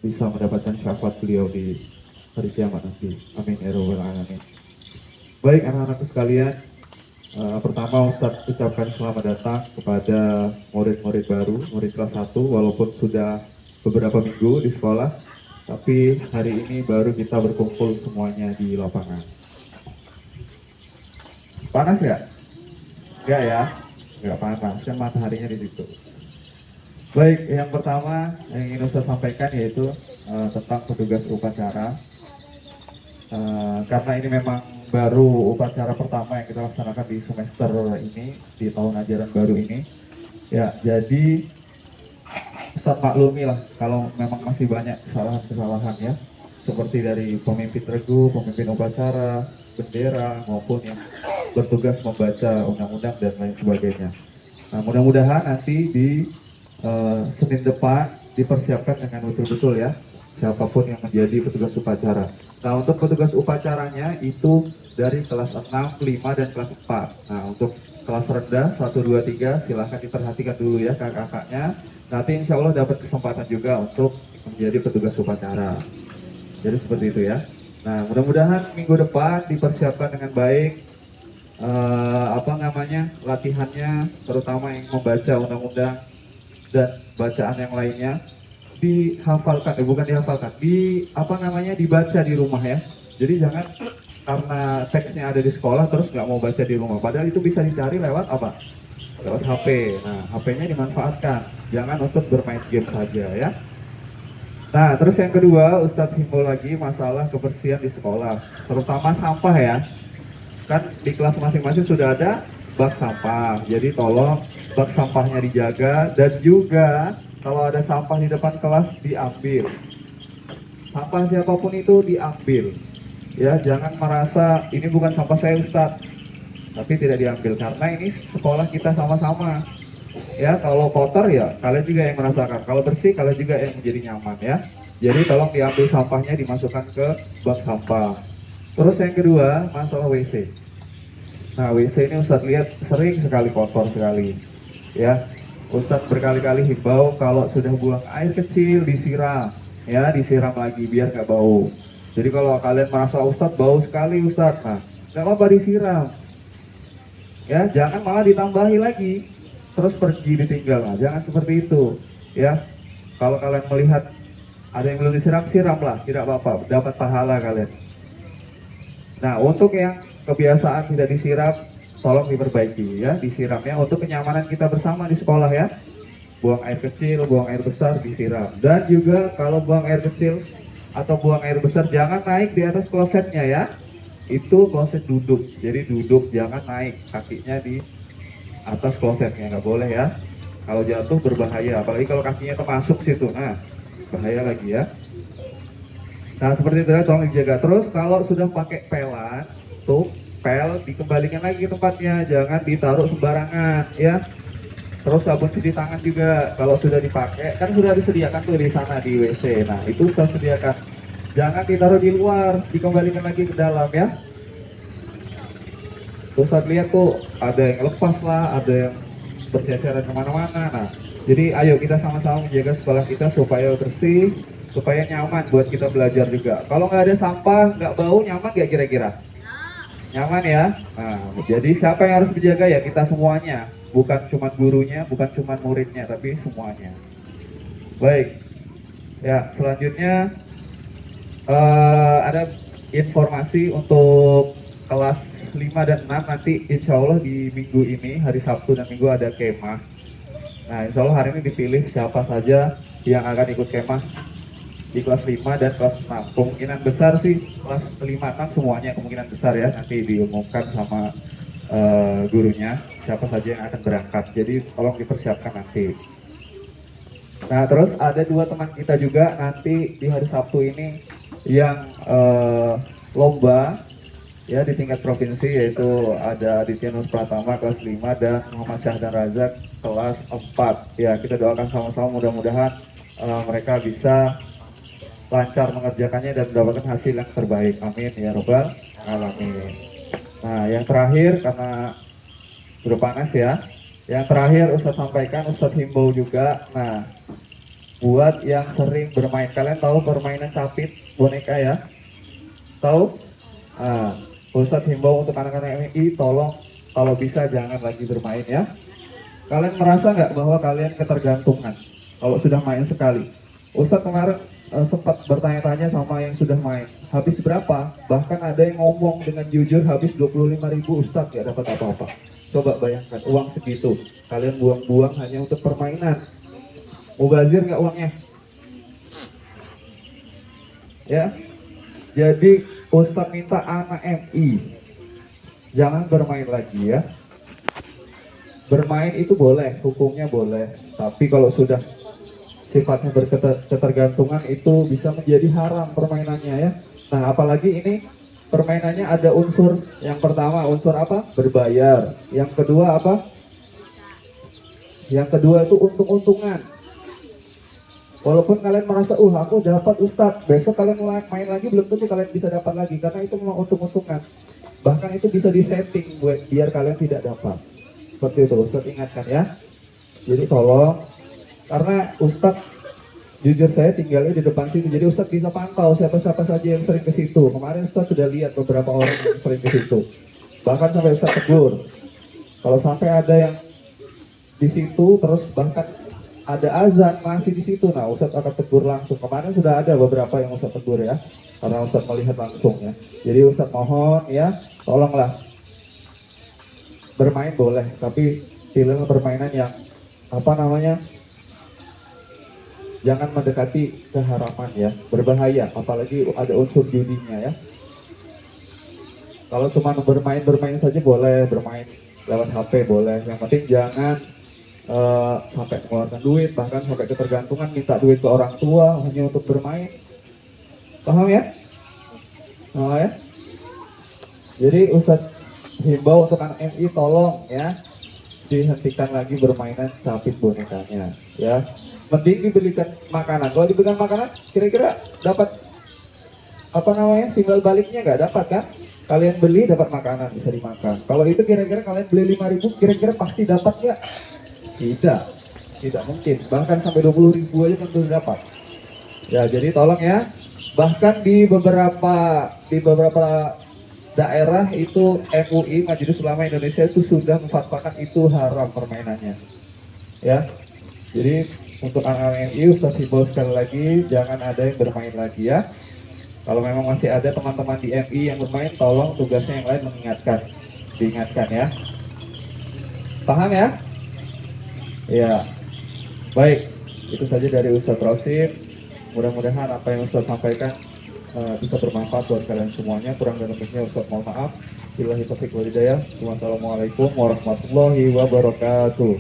bisa mendapatkan syafaat beliau di hari kiamat nanti. Amin ya robbal alamin. Baik anak-anakku sekalian, pertama Ustadz ucapkan selamat datang kepada murid-murid baru, murid kelas 1, walaupun sudah beberapa minggu di sekolah, tapi hari ini baru kita berkumpul semuanya di lapangan. Panas nggak? Nggak ya? Nggak panas, kan mataharinya di situ. Baik, yang pertama yang ingin Ustadz sampaikan yaitu tentang petugas upacara. Karena ini memang baru upacara pertama yang kita laksanakan di semester ini, di tahun ajaran baru ini. Ya, jadi Ustadz maklumi lah kalau memang masih banyak kesalahan-kesalahan ya. Seperti dari pemimpin regu, pemimpin upacara, bendera, maupun yang bertugas membaca undang-undang dan lain sebagainya. Nah, mudah-mudahan nanti di Senin depan dipersiapkan dengan betul-betul ya, siapapun yang menjadi petugas upacara. Nah, untuk petugas upacaranya itu dari kelas 6, 5, dan kelas 4. Nah, untuk kelas rendah 1, 2, 3 silahkan diperhatikan dulu ya kakak-kakaknya. Nanti insya Allah dapat kesempatan juga untuk menjadi petugas upacara. Jadi seperti itu ya. Nah, mudah-mudahan minggu depan dipersiapkan dengan baik latihannya, terutama yang membaca undang-undang dan bacaan yang lainnya dihafalkan, bukan dihafalkan, dibaca di rumah ya. Jadi jangan karena teksnya ada di sekolah terus nggak mau baca di rumah. Padahal itu bisa dicari lewat apa? Lewat HP. Nah, HP-nya dimanfaatkan. Jangan untuk bermain game saja ya. Nah, terus yang kedua, Ustadz himbau lagi masalah kebersihan di sekolah, terutama sampah ya. Kan di kelas masing-masing sudah ada bak sampah. Jadi tolong bak sampahnya dijaga dan juga kalau ada sampah di depan kelas diambil. Sampah siapapun itu diambil. Ya, jangan merasa ini bukan sampah saya Ustadz, tapi tidak diambil karena ini sekolah kita sama-sama. Ya, kalau kotor ya kalian juga yang merasakan. Kalau bersih kalian juga yang menjadi nyaman ya. Jadi tolong diambil sampahnya dimasukkan ke bak sampah. Terus yang kedua, masalah WC. Nah, WC ini Ustadz lihat sering sekali kotor sekali. Ya, Ustadz berkali-kali himbau kalau sudah buang air kecil disiram. Ya, disiram lagi biar nggak bau. Jadi kalau kalian merasa Ustadz bau sekali Ustadz, nah nggak apa-apa disiram. Ya, jangan malah ditambahi lagi. Terus pergi ditinggal. Nah, jangan seperti itu. Ya, kalau kalian melihat ada yang belum disiram, siramlah. Tidak apa-apa, dapat pahala kalian. Nah, untuk yang kebiasaan tidak disiram, tolong diperbaiki ya, disiramnya untuk kenyamanan kita bersama di sekolah ya. Buang air kecil, buang air besar disiram. Dan juga kalau buang air kecil atau buang air besar jangan naik di atas klosetnya ya. Itu kloset duduk, jadi duduk, jangan naik kakinya di atas klosetnya, nggak boleh ya. Kalau jatuh berbahaya, apalagi kalau kakinya termasuk situ, nah bahaya lagi ya. Nah, seperti itu ya, tolong dijaga. Terus kalau sudah pakai pelan, tuh pel dikembalikan lagi ke tempatnya, jangan ditaruh sembarangan ya. Terus sabun cuci tangan juga kalau sudah dipakai, kan sudah disediakan tuh di sana di WC. Nah, itu sudah sediakan. Jangan ditaruh di luar, dikembalikan lagi ke dalam ya. Terus saya lihat tuh ada yang lepas lah, ada yang berceceran kemana-mana. Nah, jadi ayo kita sama-sama menjaga sekolah kita supaya bersih, supaya nyaman buat kita belajar juga. Kalau nggak ada sampah, nggak bau, nyaman nggak kira-kira? Nyaman ya. Nah, jadi siapa yang harus menjaga ya? Kita semuanya, bukan cuma gurunya, bukan cuma muridnya, tapi semuanya. Baik. Ya, selanjutnya ada informasi untuk kelas 5 dan 6 nanti insya Allah di minggu ini, hari Sabtu dan Minggu ada kemah. Nah, insya Allah hari ini dipilih siapa saja yang akan ikut kemah di kelas 5 dan kelas 6. Kemungkinan besar sih kelas 5 6 semuanya kemungkinan besar ya, nanti diumumkan sama gurunya siapa saja yang akan berangkat. Jadi tolong dipersiapkan nanti. Nah, terus ada dua teman kita juga nanti di hari Sabtu ini yang lomba ya di tingkat provinsi, yaitu ada Aditya Nur Pratama kelas 5 dan Muhammad Syahdan Razak kelas 4. Ya, kita doakan sama-sama mudah-mudahan mereka bisa lancar mengerjakannya dan mendapatkan hasil yang terbaik. Amin ya robbal alamin. Nah, yang terakhir karena udah panas ya. Yang terakhir Ustadz sampaikan, Ustadz himbau juga. Nah, Buat yang sering bermain, kalian tahu permainan capit boneka ya? Tahu? Ah, Ustadz himbau untuk anak-anak MI, tolong kalau bisa jangan lagi bermain ya. Kalian merasa nggak bahwa kalian ketergantungan kalau sudah main sekali? Ustadz kemarin sempat bertanya-tanya sama yang sudah main, habis berapa? Bahkan ada yang ngomong dengan jujur habis 25.000 Ustadz ya dapat apa-apa. Coba bayangkan uang segitu, kalian buang-buang hanya untuk permainan. Mubazir nggak uangnya? Ya, jadi Ustadz minta anak MI jangan bermain lagi ya. Bermain itu boleh, hukumnya boleh, tapi kalau sudah sifatnya berketergantungan itu bisa menjadi haram permainannya ya. Nah, apalagi ini permainannya ada unsur, yang pertama unsur apa? Berbayar. Yang kedua apa? Yang kedua itu untung-untungan. Walaupun kalian merasa, aku dapat Ustadz, besok kalian main lagi belum tentu kalian bisa dapat lagi, karena itu memang untung-untungan. Bahkan itu bisa disetting buat biar kalian tidak dapat. Seperti itu, Ustadz ingatkan ya. Jadi tolong, karena Ustadz jujur saya tinggalnya di depan situ, jadi Ustadz bisa pantau siapa-siapa saja yang sering ke situ. Kemarin Ustadz sudah lihat beberapa orang yang sering ke situ. Bahkan sampai Ustadz tegur. Kalau sampai ada yang di situ terus bahkan ada azan masih di situ, nah Ustadz akan tegur langsung. Kemarin sudah ada beberapa yang Ustadz tegur ya, karena Ustadz melihat langsung ya. Jadi Ustadz mohon ya, tolonglah bermain boleh, tapi pilih permainan yang apa namanya, jangan mendekati keharaman ya, berbahaya, apalagi ada unsur judinya ya. Kalau cuma bermain saja boleh, bermain lewat HP boleh, yang penting jangan sampai mengeluarkan duit, bahkan sampai ketergantungan minta duit ke orang tua hanya untuk bermain. Paham ya? Paham ya? Jadi Ustadz himbau untuk anak MI, tolong ya dihentikan lagi bermainan capit bonekanya ya. Mending dibelikan makanan. Kalau dibelikan makanan kira-kira dapat apa namanya, timbal baliknya nggak dapat kan? Kalian beli dapat makanan bisa dimakan. Kalau itu kira-kira kalian beli 5.000, kira-kira pasti dapat nggak? Tidak, tidak mungkin. Bahkan sampai 20.000 aja tentu dapat. Ya, jadi tolong ya. Bahkan di beberapa daerah itu MUI, Majelis Ulama Indonesia, itu sudah memfatwakan itu haram permainannya. Ya, jadi untuk anak-anak MUI, Ustaz himbau sekali lagi jangan ada yang bermain lagi ya. Kalau memang masih ada teman-teman di MI yang bermain, tolong tugasnya yang lain mengingatkan, diingatkan ya. Paham ya? Ya, baik. Itu saja dari Ustadz Rosid. Mudah-mudahan apa yang Ustadz sampaikan bisa bermanfaat buat kalian semuanya. Kurang dan lebihnya Ustadz mohon maaf. Billahi taufiq wal hidayah. Wassalamualaikum warahmatullahi wabarakatuh.